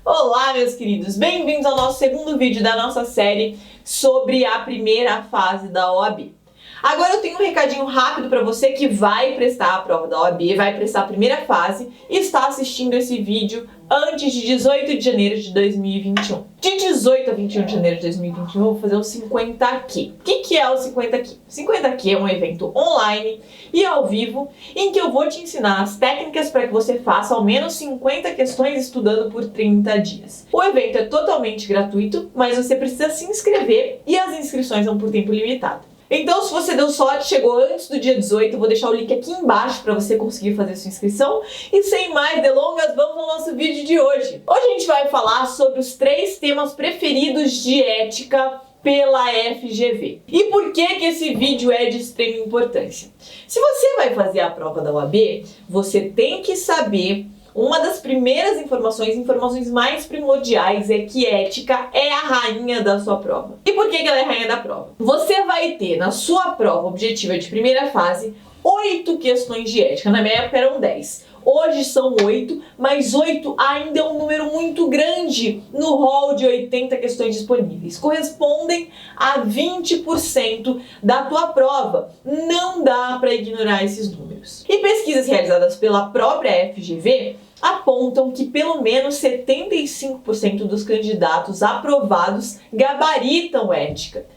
Olá, meus queridos! Bem-vindos ao nosso segundo vídeo da nossa série sobre a primeira fase da OAB. Agora eu tenho um recadinho rápido para você que vai prestar a prova da OAB, vai prestar a primeira fase e está assistindo esse vídeo antes de 18 de janeiro de 2021. De 18 a 21 de janeiro de 2021 eu vou fazer o 50Q. O que é o 50Q? 50Q é um evento online e ao vivo em que eu vou te ensinar as técnicas para que você faça ao menos 50 questões estudando por 30 dias. O evento é totalmente gratuito, mas você precisa se inscrever e as inscrições são por tempo limitado. Então, se você deu sorte, chegou antes do dia 18, eu vou deixar o link aqui embaixo para você conseguir fazer sua inscrição. E sem mais delongas, vamos ao nosso vídeo de hoje. Hoje a gente vai falar sobre os 3 temas preferidos de ética pela FGV. E por que esse vídeo é de extrema importância? Se você vai fazer a prova da OAB, você tem que saber. Uma das primeiras informações mais primordiais é que ética é a rainha da sua prova. E por que ela é a rainha da prova? Você vai ter na sua prova objetiva de primeira fase 8 questões de ética. Na minha época eram 10. Hoje são 8, mas 8 ainda é um número muito grande no rol de 80 questões disponíveis. Correspondem a 20% da tua prova. Não dá para ignorar esses números. E pesquisas realizadas pela própria FGV apontam que pelo menos 75% dos candidatos aprovados gabaritam ética.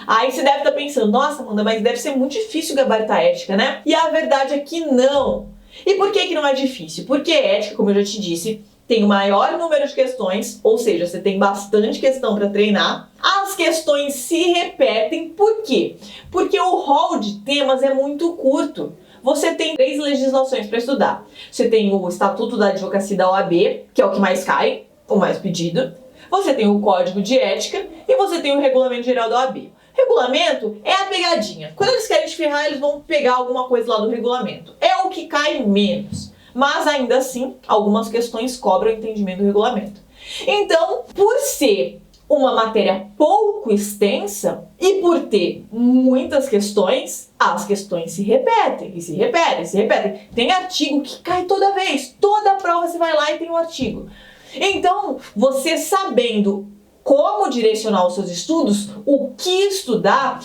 Aí você deve estar pensando, nossa, Amanda, mas deve ser muito difícil gabaritar ética, né? E a verdade é que não. E por que não é difícil? Porque ética, como eu já te disse, tem o maior número de questões, ou seja, você tem bastante questão para treinar. As questões se repetem, por quê? Porque o rol de temas é muito curto. Você tem 3 legislações para estudar. Você tem o Estatuto da Advocacia da OAB, que é o que mais cai, o mais pedido. Você tem o Código de Ética e você tem o Regulamento Geral da OAB. Regulamento é a pegadinha. Quando eles querem te ferrar, eles vão pegar alguma coisa lá do regulamento. É o que cai menos. Mas ainda assim, algumas questões cobram o entendimento do regulamento. Então, por ser uma matéria pouco extensa e por ter muitas questões, as questões se repetem, e se repetem, se repetem. Tem artigo que cai toda vez. Toda prova você vai lá e tem um artigo. Então, você sabendo como direcionar os seus estudos, o que estudar,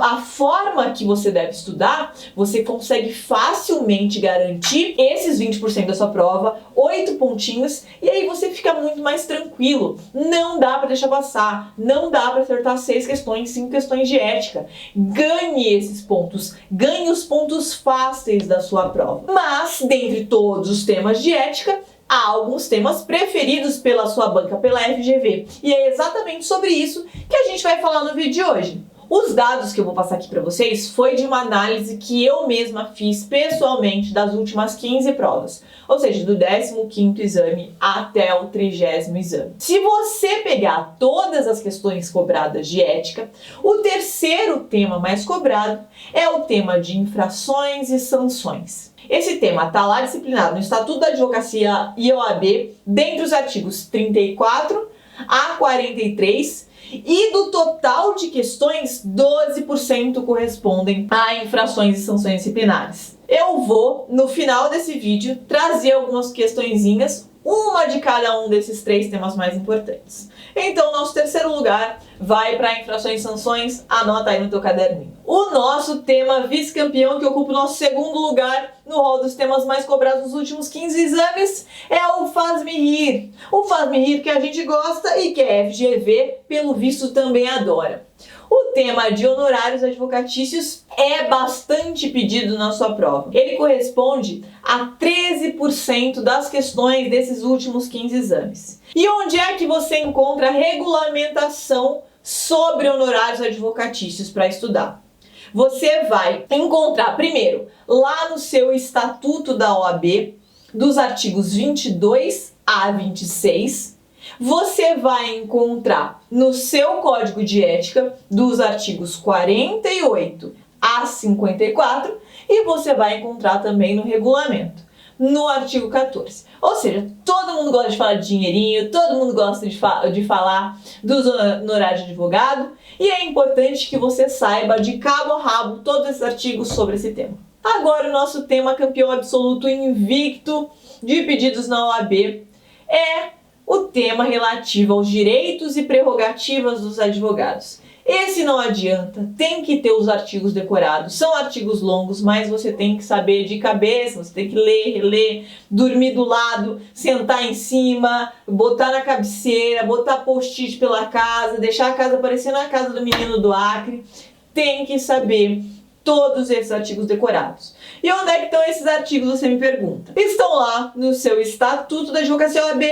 a forma que você deve estudar, você consegue facilmente garantir esses 20% da sua prova, 8 pontinhos, e aí você fica muito mais tranquilo. Não dá para deixar passar, não dá para acertar 6 questões, 5 questões de ética. Ganhe esses pontos, ganhe os pontos fáceis da sua prova. Mas, dentre todos os temas de ética, há alguns temas preferidos pela sua banca, pela FGV. E é exatamente sobre isso que a gente vai falar no vídeo de hoje. Os dados que eu vou passar aqui para vocês foi de uma análise que eu mesma fiz pessoalmente das últimas 15 provas. Ou seja, do 15º exame até o 30º exame. Se você pegar todas as questões cobradas de ética, o terceiro tema mais cobrado é o tema de infrações e sanções. Esse tema está lá disciplinado no Estatuto da Advocacia e OAB, dentre os artigos 34 a 43, e do total de questões, 12% correspondem a infrações e sanções disciplinares. Eu vou, no final desse vídeo, trazer algumas questõezinhas, uma de cada um desses 3 temas mais importantes. Então, nosso terceiro lugar vai para infrações e sanções, anota aí no teu caderninho. O nosso tema vice-campeão, que ocupa o nosso segundo lugar no rol dos temas mais cobrados nos últimos 15 exames, é o Faz-me Rir. O Faz-me Rir que a gente gosta e que a FGV, pelo visto, também adora. O tema de honorários advocatícios é bastante pedido na sua prova. Ele corresponde a 13% das questões desses últimos 15 exames. E onde é que você encontra a regulamentação sobre honorários advocatícios para estudar? Você vai encontrar, primeiro, lá no seu Estatuto da OAB, dos artigos 22 a 26, você vai encontrar no seu Código de Ética, dos artigos 48 a 54, e você vai encontrar também no regulamento, no artigo 14. Ou seja, todo mundo gosta de falar de dinheirinho, todo mundo gosta de falar dos honorários de advogado, e é importante que você saiba de cabo a rabo todos esses artigos sobre esse tema. Agora o nosso tema campeão absoluto invicto de pedidos na OAB é o tema relativo aos direitos e prerrogativas dos advogados. Esse não adianta, tem que ter os artigos decorados. São artigos longos, mas você tem que saber de cabeça, você tem que ler, reler, dormir do lado, sentar em cima, botar na cabeceira, botar post-it pela casa, deixar a casa parecendo a casa do menino do Acre. Tem que saber todos esses artigos decorados. E onde é que estão esses artigos, você me pergunta? Estão lá no seu Estatuto da Advocacia OAB,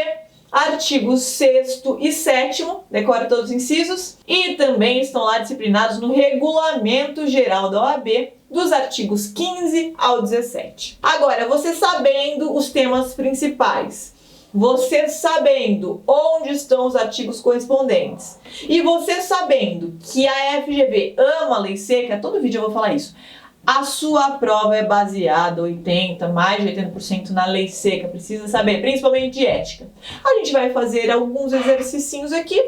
artigos 6º e 7º, decora todos os incisos, e também estão lá disciplinados no Regulamento Geral da OAB, dos artigos 15 ao 17. Agora, você sabendo os temas principais, você sabendo onde estão os artigos correspondentes, e você sabendo que a FGV ama a lei seca, todo vídeo eu vou falar isso, a sua prova é baseada mais de 80% na lei seca, precisa saber, principalmente de ética. A gente vai fazer alguns exercicinhos aqui,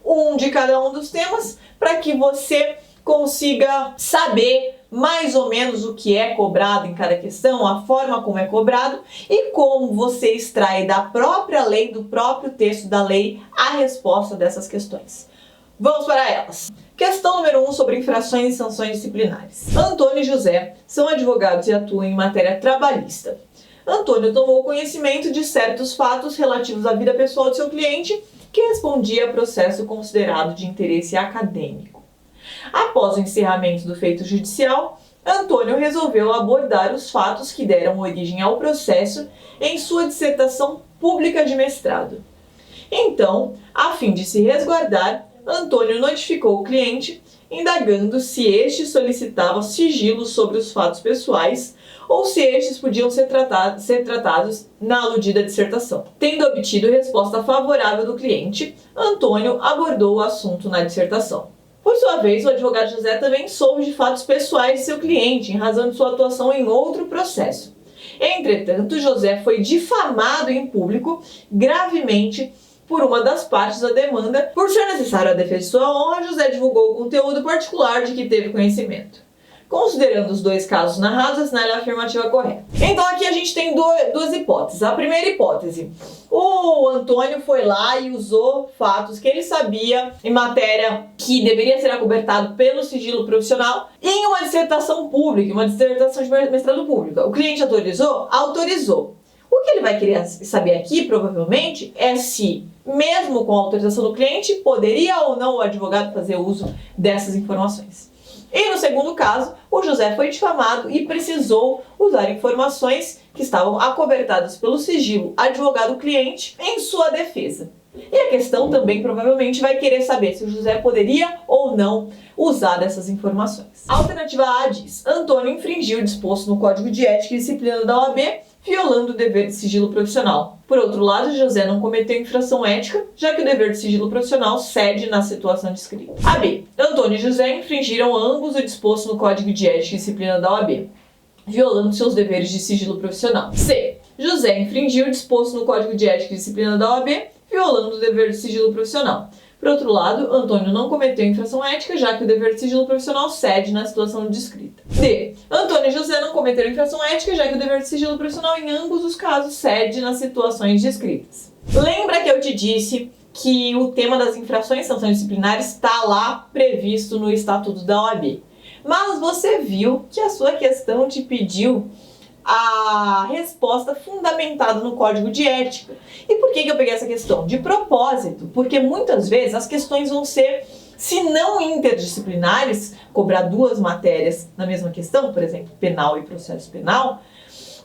um de cada um dos temas, para que você consiga saber mais ou menos o que é cobrado em cada questão, a forma como é cobrado e como você extrai da própria lei, do próprio texto da lei, a resposta dessas questões. Vamos para elas. Questão número 1 sobre infrações e sanções disciplinares. Antônio e José são advogados e atuam em matéria trabalhista. Antônio tomou conhecimento de certos fatos relativos à vida pessoal de seu cliente que respondia a processo considerado de interesse acadêmico. Após o encerramento do feito judicial, Antônio resolveu abordar os fatos que deram origem ao processo em sua dissertação pública de mestrado. Então, a fim de se resguardar, Antônio notificou o cliente, indagando se este solicitava sigilo sobre os fatos pessoais ou se estes podiam ser tratados na aludida dissertação. Tendo obtido resposta favorável do cliente, Antônio abordou o assunto na dissertação. Por sua vez, o advogado José também soube de fatos pessoais de seu cliente, em razão de sua atuação em outro processo. Entretanto, José foi difamado em público gravemente por uma das partes da demanda. Por ser necessário a defesa de sua honra, José divulgou o conteúdo particular de que teve conhecimento. Considerando os dois casos narrados, assinale a afirmativa correta. Então aqui a gente tem duas hipóteses. A primeira hipótese, o Antônio foi lá e usou fatos que ele sabia em matéria que deveria ser acobertado pelo sigilo profissional em uma dissertação pública, uma dissertação de mestrado pública. O cliente autorizou? Autorizou. O que ele vai querer saber aqui, provavelmente, é se, mesmo com a autorização do cliente, poderia ou não o advogado fazer uso dessas informações. E no segundo caso, o José foi difamado e precisou usar informações que estavam acobertadas pelo sigilo advogado-cliente em sua defesa. E a questão também provavelmente vai querer saber se o José poderia ou não usar dessas informações. A alternativa A diz: Antônio infringiu o disposto no Código de Ética e Disciplina da OAB, violando o dever de sigilo profissional. Por outro lado, José não cometeu infração ética, já que o dever de sigilo profissional cede na situação descrita. A B. Antônio e José infringiram ambos o disposto no Código de Ética e Disciplina da OAB, violando seus deveres de sigilo profissional. C. José infringiu o disposto no Código de Ética e Disciplina da OAB, violando o dever de sigilo profissional. Por outro lado, Antônio não cometeu infração ética, já que o dever de sigilo profissional cede na situação descrita. D. Antônio e José não cometeram infração ética, já que o dever de sigilo profissional em ambos os casos cede nas situações descritas. Lembra que eu te disse que o tema das infrações e sanções disciplinares está lá previsto no Estatuto da OAB. Mas você viu que a sua questão te pediu a resposta fundamentada no Código de Ética. E por que eu peguei essa questão? De propósito, porque muitas vezes as questões vão ser, se não interdisciplinares, cobrar duas matérias na mesma questão, por exemplo, penal e processo penal,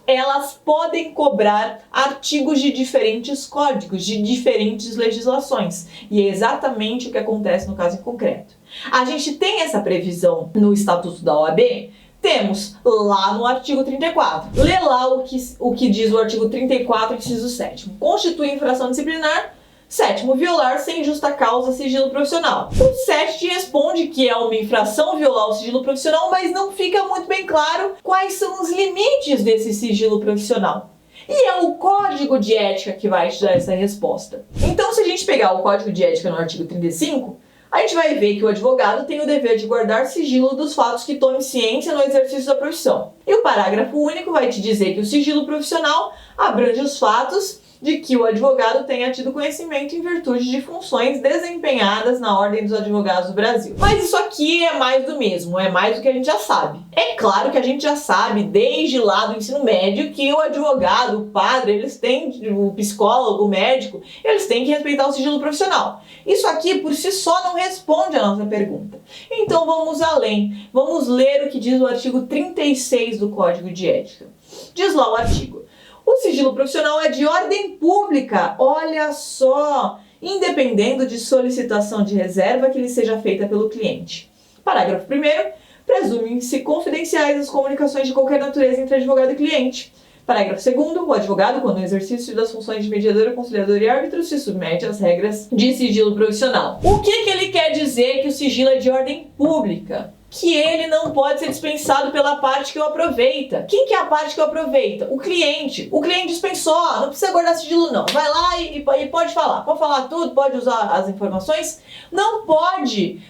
elas podem cobrar artigos de diferentes códigos, de diferentes legislações. E é exatamente o que acontece no caso em concreto. A gente tem essa previsão no Estatuto da OAB. Temos lá no artigo 34. Lê lá o que diz o artigo 34, inciso 7º. Constitui infração disciplinar. 7º, violar sem justa causa sigilo profissional. O 7 te responde que é uma infração violar o sigilo profissional, mas não fica muito bem claro quais são os limites desse sigilo profissional. E é o Código de Ética que vai te dar essa resposta. Então, se a gente pegar o Código de Ética no artigo 35, a gente vai ver que o advogado tem o dever de guardar sigilo dos fatos que tome ciência no exercício da profissão. E o parágrafo único vai te dizer que o sigilo profissional abrange os fatos de que o advogado tenha tido conhecimento em virtude de funções desempenhadas na Ordem dos Advogados do Brasil. Mas isso aqui é mais do mesmo, é mais do que a gente já sabe. É claro que a gente já sabe, desde lá do ensino médio, que o advogado, o padre, eles têm, o psicólogo, o médico, eles têm que respeitar o sigilo profissional. Isso aqui, por si só, não responde a nossa pergunta. Então vamos além, vamos ler o que diz o artigo 36 do Código de Ética. Diz lá o artigo: o sigilo profissional é de ordem pública, olha só, independendo de solicitação de reserva que lhe seja feita pelo cliente. Parágrafo 1º, presumem-se confidenciais as comunicações de qualquer natureza entre advogado e cliente. Parágrafo 2º, o advogado, quando no exercício das funções de mediador, conciliador e árbitro, se submete às regras de sigilo profissional. O que ele quer dizer que o sigilo é de ordem pública? Que ele não pode ser dispensado pela parte que o aproveita. Quem que é a parte que o aproveita? O cliente. O cliente dispensou, não precisa guardar sigilo não. Vai lá e pode falar tudo, pode usar as informações. Não pode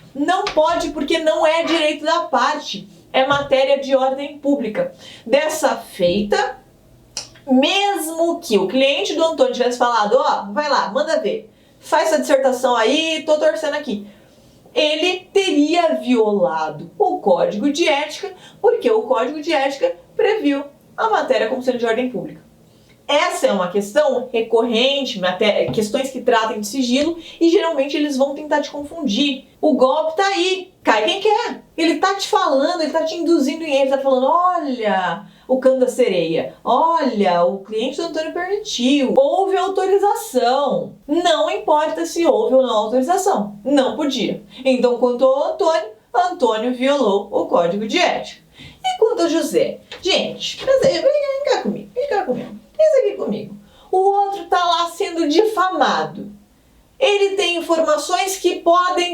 porque não é direito da parte, é matéria de ordem pública. Dessa feita, mesmo que o cliente do Antônio tivesse falado, vai lá, manda ver, faz essa dissertação aí, tô torcendo aqui, ele teria violado o Código de Ética, porque o Código de Ética previu a matéria como sendo de ordem pública. Essa é uma questão recorrente, questões que tratam de sigilo, e geralmente eles vão tentar te confundir. O golpe tá aí, cai quem quer. Ele tá te falando, ele tá te induzindo em ele, tá falando, olha, o cano da sereia, olha, o cliente do Antônio permitiu, houve autorização. Não importa se houve ou não autorização, não podia. Então, quanto ao Antônio violou o Código de Ética. E quanto ao José? Gente, vem cá comigo. Pensa aqui comigo. O outro tá lá sendo difamado. Ele tem informações que podem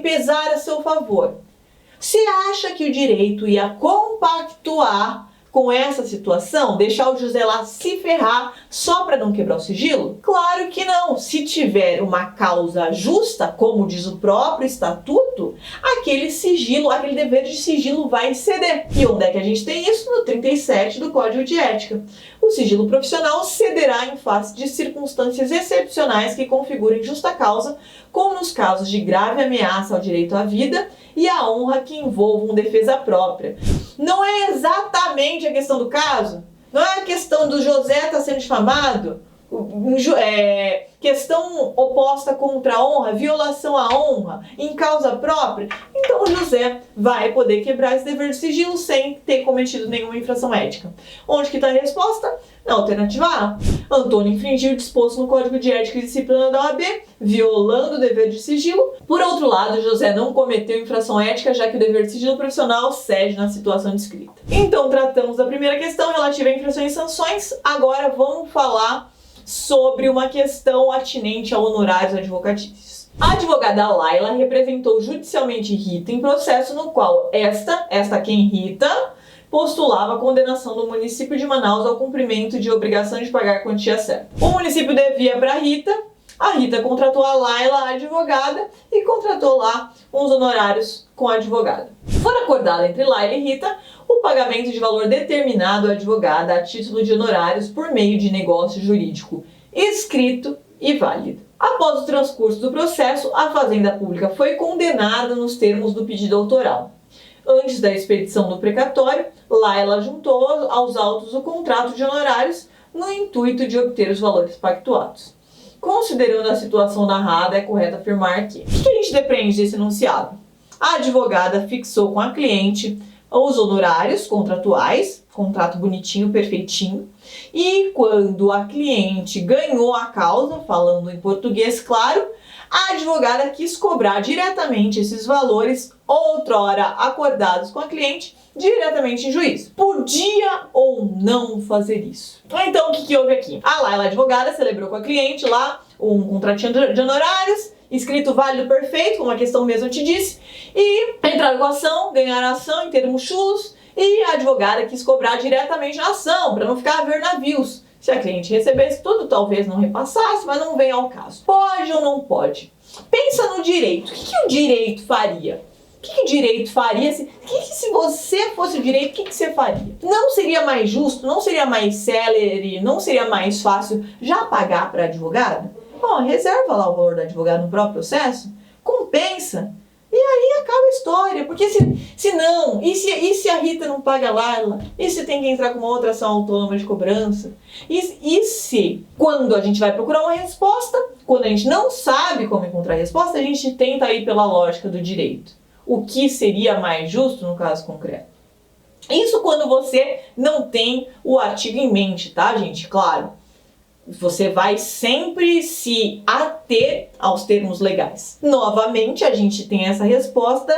pesar a seu favor. Você acha que o direito ia compactuar com essa situação? Deixar o José lá se ferrar só para não quebrar o sigilo? Claro que não. Se tiver uma causa justa, como diz o próprio estatuto, aquele dever de sigilo vai ceder. E onde é que a gente tem isso? No 37 do Código de Ética. O sigilo profissional cederá em face de circunstâncias excepcionais que configurem justa causa, como nos casos de grave ameaça ao direito à vida e à honra que envolvam defesa própria. Não é exatamente a questão do caso? Não é a questão do José estar sendo difamado? Questão oposta contra a honra, violação à honra, em causa própria? Então o José vai poder quebrar esse dever de sigilo sem ter cometido nenhuma infração ética. Onde que está a resposta? Na alternativa A. Antônio infringiu o disposto no Código de Ética e Disciplina da OAB, violando o dever de sigilo. Por outro lado, José não cometeu infração ética, já que o dever de sigilo profissional cede na situação descrita. Então, tratamos da primeira questão relativa a infrações e sanções. Agora vamos falar sobre uma questão atinente a honorários advocatícios. A advogada Laila representou judicialmente Rita em processo no qual Rita postulava a condenação do município de Manaus ao cumprimento de obrigação de pagar a quantia certa. O município devia para a Rita contratou a Laila, a advogada, e contratou lá uns honorários com a advogada. Foi acordado entre Laila e Rita o pagamento de valor determinado à advogada a título de honorários por meio de negócio jurídico escrito e válido. Após o transcurso do processo, a Fazenda Pública foi condenada nos termos do pedido autoral. Antes da expedição do precatório, Laila juntou aos autos o contrato de honorários no intuito de obter os valores pactuados. Considerando a situação narrada, é correto afirmar que... O que a gente depreende desse enunciado? A advogada fixou com a cliente os honorários contratuais, contrato bonitinho, perfeitinho, e quando a cliente ganhou a causa, falando em português claro, a advogada quis cobrar diretamente esses valores, outrora acordados com a cliente, diretamente em juízo. Podia ou não fazer isso? Então, o que houve aqui? A Laila, advogada, celebrou com a cliente lá um contratinho de honorários, escrito válido perfeito, como a questão mesmo te disse, e entraram com a ação, ganharam a ação em termos chulos, e a advogada quis cobrar diretamente na ação, para não ficar a ver navios. Se a cliente recebesse tudo, talvez não repassasse, mas não vem ao caso. Pode ou não pode? Pensa no direito. O que o direito faria? que direito faria? Se você fosse o direito, o que você faria? Não seria mais justo? Não seria mais célere? Não seria mais fácil já pagar para advogado? Bom, reserva lá o valor do advogado no próprio processo, compensa, e aí acaba a história. Porque se não, e se a Rita não paga Laila? E se tem que entrar com uma outra ação autônoma de cobrança? E se, quando a gente vai procurar uma resposta, quando a gente não sabe como encontrar a resposta, a gente tenta ir pela lógica do direito? O que seria mais justo no caso concreto? Isso quando você não tem o artigo em mente, tá, gente? Claro, você vai sempre se ater aos termos legais. Novamente, a gente tem essa resposta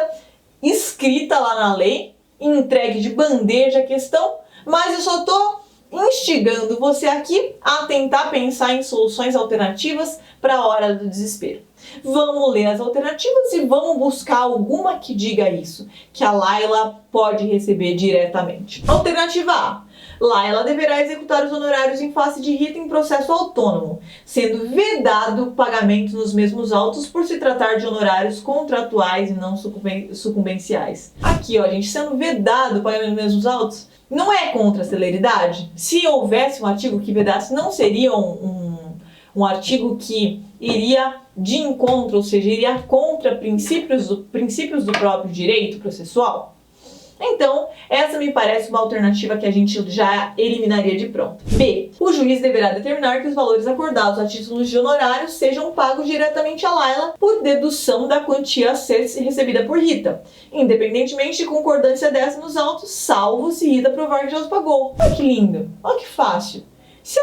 escrita lá na lei, entregue de bandeja a questão, mas eu só tô instigando você aqui a tentar pensar em soluções alternativas para a hora do desespero. Vamos ler as alternativas e vamos buscar alguma que diga isso, que a Laila pode receber diretamente. Alternativa A. Laila deverá executar os honorários em face de Rita em processo autônomo, sendo vedado o pagamento nos mesmos autos por se tratar de honorários contratuais e não sucumbenciais. Aqui, ó, gente, sendo vedado o pagamento nos mesmos autos, não é contra a celeridade? Se houvesse um artigo que vedasse, não seria um artigo que iria de encontro, ou seja, iria contra princípios do próprio direito processual? Então, essa me parece uma alternativa que a gente já eliminaria de pronto. B. O juiz deverá determinar que os valores acordados a títulos de honorários sejam pagos diretamente a Laila por dedução da quantia a ser recebida por Rita, independentemente de concordância dessa nos autos, salvo se Rita provar que já os pagou. Olha que lindo, olha que fácil. Se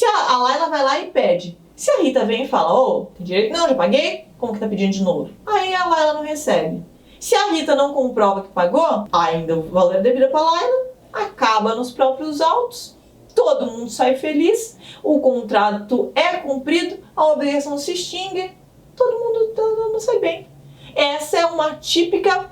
a Laila vai lá e pede, se a Rita vem e fala, tem direito? Não, já paguei? Como que tá pedindo de novo? Aí a Laila não recebe. Se a Rita não comprova que pagou, ainda o valor é devido para a Laila, acaba nos próprios autos, todo mundo sai feliz, o contrato é cumprido, a obrigação se extingue, todo mundo sai bem. Essa é uma típica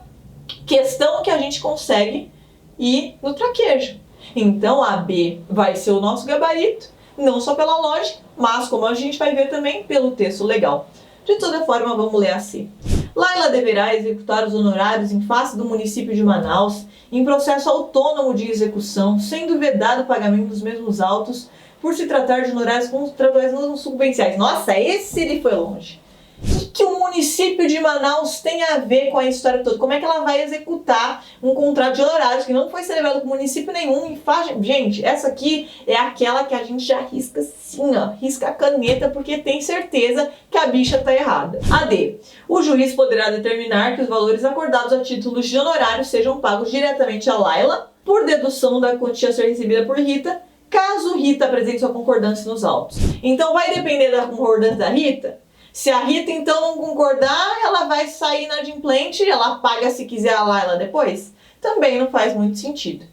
questão que a gente consegue ir no traquejo. Então a B vai ser o nosso gabarito, não só pela lógica, mas como a gente vai ver também pelo texto legal. De toda forma, vamos ler a C. Laila deverá executar os honorários em face do município de Manaus em processo autônomo de execução, sendo vedado o pagamento dos mesmos autos por se tratar de honorários contratuais não sucumbenciais. Nossa, esse ele foi longe. O que o município de Manaus tem a ver com a história toda? Como é que ela vai executar um contrato de honorários que não foi celebrado com município nenhum? Gente, essa aqui é aquela que a gente já risca assim, ó, risca a caneta porque tem certeza que a bicha tá errada. A D. O juiz poderá determinar que os valores acordados a títulos de honorários sejam pagos diretamente a Laila por dedução da quantia a ser recebida por Rita, caso Rita apresente sua concordância nos autos. Então vai depender da concordância da Rita? Se a Rita então não concordar, ela vai sair inadimplente, ela paga se quiser a Laila depois? Também não faz muito sentido.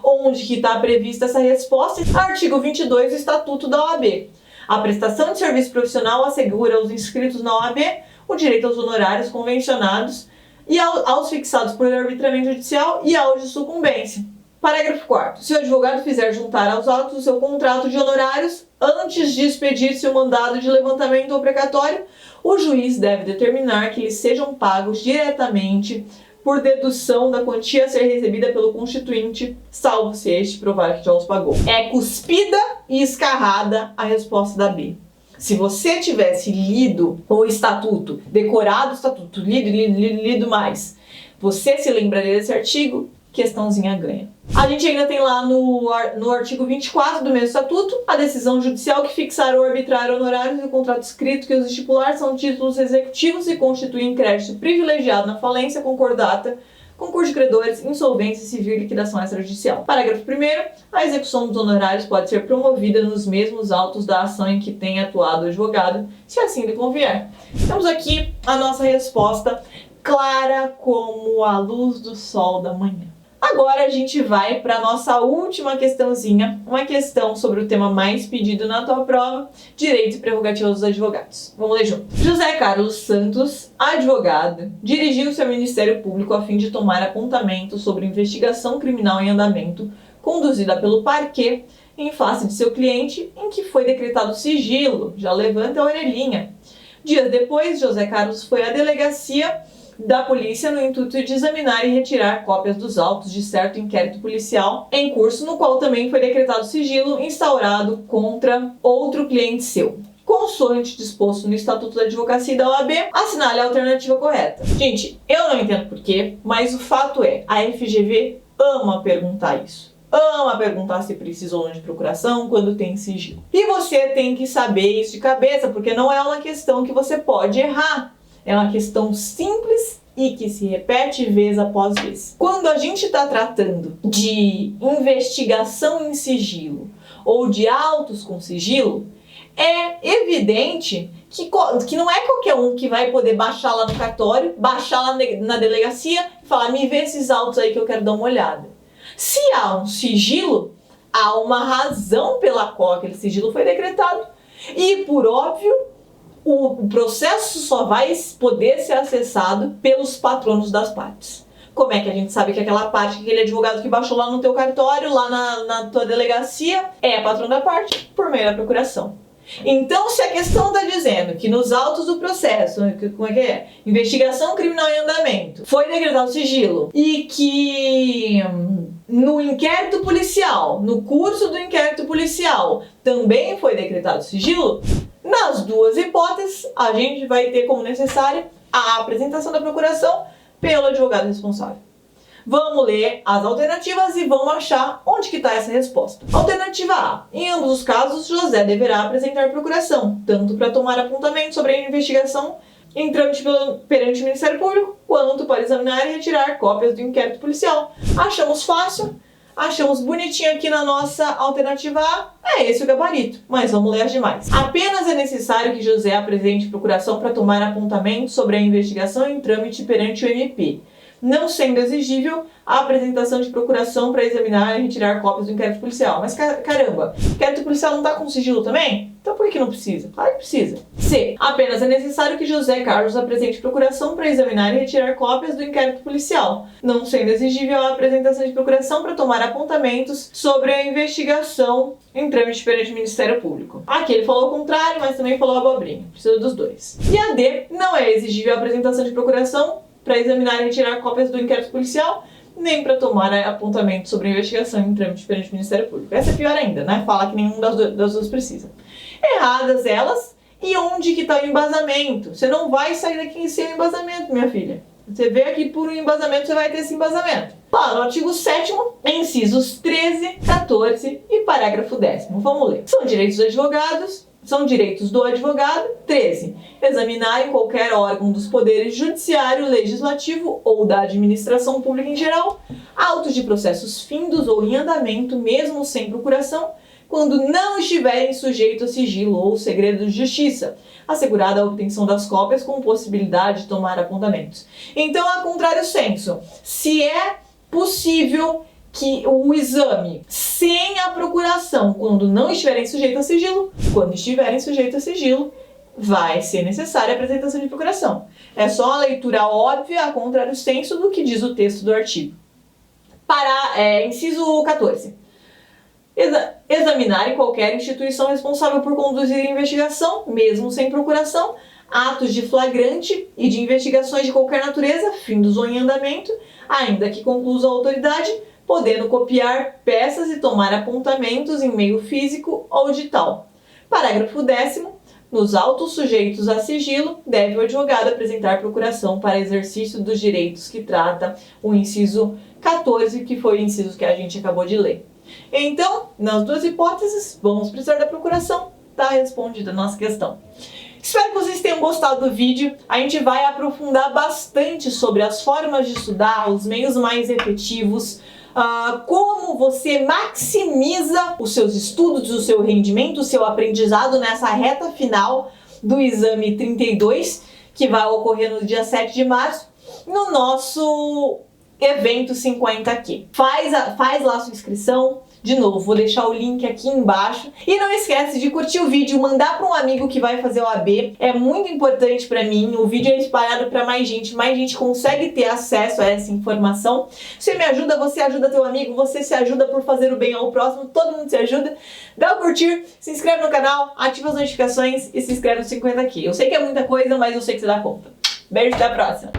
Onde que está prevista essa resposta? Artigo 22 do Estatuto da OAB. A prestação de serviço profissional assegura aos inscritos na OAB o direito aos honorários convencionados e aos fixados por arbitramento judicial e aos de sucumbência. Parágrafo 4º. Se o advogado fizer juntar aos autos o seu contrato de honorários antes de expedir-se o mandado de levantamento ou precatório, o juiz deve determinar que eles sejam pagos diretamente por dedução da quantia a ser recebida pelo constituinte, salvo se este provar que já os pagou. É cuspida e escarrada a resposta da B. Se você tivesse lido o estatuto, decorado o estatuto, lido mais, você se lembraria desse artigo? Questãozinha ganha. A gente ainda tem lá no artigo 24 do mesmo estatuto a decisão judicial que fixar ou arbitrar honorários e o contrato escrito que os estipular são títulos executivos e constituem crédito privilegiado na falência, concordata, concurso de credores, insolvência civil e liquidação extrajudicial. Parágrafo 1º. A execução dos honorários pode ser promovida nos mesmos autos da ação em que tenha atuado o advogado, se assim lhe convier. Temos aqui a nossa resposta clara como a luz do sol da manhã. Agora a gente vai para a nossa última questãozinha, uma questão sobre o tema mais pedido na tua prova, direitos e prerrogativas dos advogados. Vamos ler junto. José Carlos Santos, advogado, dirigiu-se ao Ministério Público a fim de tomar apontamento sobre investigação criminal em andamento conduzida pelo parquê em face de seu cliente, em que foi decretado sigilo. Já levanta a orelhinha. Dias depois, José Carlos foi à delegacia da polícia no intuito de examinar e retirar cópias dos autos de certo inquérito policial em curso, no qual também foi decretado sigilo instaurado contra outro cliente seu. Consoante disposto no Estatuto da Advocacia e da OAB, assinale a alternativa correta. Gente, eu não entendo porquê, mas o fato é, a FGV ama perguntar isso. Ama perguntar se precisa ou não de procuração quando tem sigilo. E você tem que saber isso de cabeça, porque não é uma questão que você pode errar. É uma questão simples e que se repete vez após vez. Quando a gente está tratando de investigação em sigilo ou de autos com sigilo, é evidente que não é qualquer um que vai poder baixar lá no cartório, baixar lá na delegacia e falar, me vê esses autos aí que eu quero dar uma olhada. Se há um sigilo, há uma razão pela qual aquele sigilo foi decretado. E, por óbvio, o processo só vai poder ser acessado pelos patronos das partes. Como é que a gente sabe que aquela parte, aquele advogado que baixou lá no teu cartório, lá na tua delegacia, é patrão da parte? Por meio da procuração. Então, se a questão está dizendo que nos autos do processo, como é que é? Investigação criminal em andamento, foi decretado sigilo e que no inquérito policial, no curso do inquérito policial, também foi decretado sigilo, nas duas hipóteses, a gente vai ter como necessária a apresentação da procuração pelo advogado responsável. Vamos ler as alternativas e vamos achar onde que está essa resposta. Alternativa A. Em ambos os casos, José deverá apresentar procuração, tanto para tomar apontamento sobre a investigação em trâmite perante o Ministério Público, quanto para examinar e retirar cópias do inquérito policial. Achamos fácil, achamos bonitinho aqui na nossa alternativa A, é esse o gabarito, mas vamos ler as demais. Apenas é necessário que José apresente procuração para tomar apontamento sobre a investigação em trâmite perante o MP, não sendo exigível a apresentação de procuração para examinar e retirar cópias do inquérito policial. Mas caramba, o inquérito policial não está com sigilo também? Então por que não precisa? Claro que precisa. C. Apenas é necessário que José Carlos apresente procuração para examinar e retirar cópias do inquérito policial, não sendo exigível a apresentação de procuração para tomar apontamentos sobre a investigação em trâmite perante o Ministério Público. Aqui ele falou o contrário, mas também falou abobrinha. Precisa dos dois. E a D. Não é exigível a apresentação de procuração para examinar e retirar cópias do inquérito policial, nem para tomar apontamento sobre a investigação em trâmite perante o Ministério Público. Essa é pior ainda, né? Fala que nenhum das duas precisa. Erradas elas, e onde que está o embasamento? Você não vai sair daqui sem o embasamento, minha filha. Você vê aqui por um embasamento, você vai ter esse embasamento. Lá no artigo 7º, incisos 13, 14 e parágrafo 10º. Vamos ler. São direitos do advogado. 13. Examinar em qualquer órgão dos poderes judiciário, legislativo ou da administração pública em geral, autos de processos findos ou em andamento, mesmo sem procuração, quando não estiverem sujeitos a sigilo ou segredo de justiça, assegurada a obtenção das cópias com possibilidade de tomar apontamentos. Então, a contrário senso, se é possível que o exame sem a procuração, quando não estiverem sujeitos a sigilo, quando estiverem sujeitos a sigilo, vai ser necessária a apresentação de procuração. É só uma leitura óbvia, a contrário senso, do que diz o texto do artigo. Inciso 14. Examinar em qualquer instituição responsável por conduzir a investigação, mesmo sem procuração, atos de flagrante e de investigações de qualquer natureza, findos ou em andamento, ainda que conclusa a autoridade, podendo copiar peças e tomar apontamentos em meio físico ou digital. Parágrafo 10º. Nos autos sujeitos a sigilo, deve o advogado apresentar procuração para exercício dos direitos que trata o inciso 14, que foi o inciso que a gente acabou de ler. Então, nas duas hipóteses, vamos precisar da procuração. Está respondida a nossa questão. Espero que vocês tenham gostado do vídeo. A gente vai aprofundar bastante sobre as formas de estudar, os meios mais efetivos, como você maximiza os seus estudos, o seu rendimento, o seu aprendizado nessa reta final do exame 32, que vai ocorrer no dia 7 de março, no nosso evento 50Q. Faz lá a sua inscrição. De novo, vou deixar o link aqui embaixo. E não esquece de curtir o vídeo, mandar para um amigo que vai fazer o AB. É muito importante para mim. O vídeo é espalhado para mais gente consegue ter acesso a essa informação. Você me ajuda, você ajuda teu amigo, você se ajuda por fazer o bem ao próximo, todo mundo se ajuda. Dá o curtir, se inscreve no canal, ativa as notificações e se inscreve no 50Q. Eu sei que é muita coisa, mas eu sei que você dá conta. Beijo, até a próxima!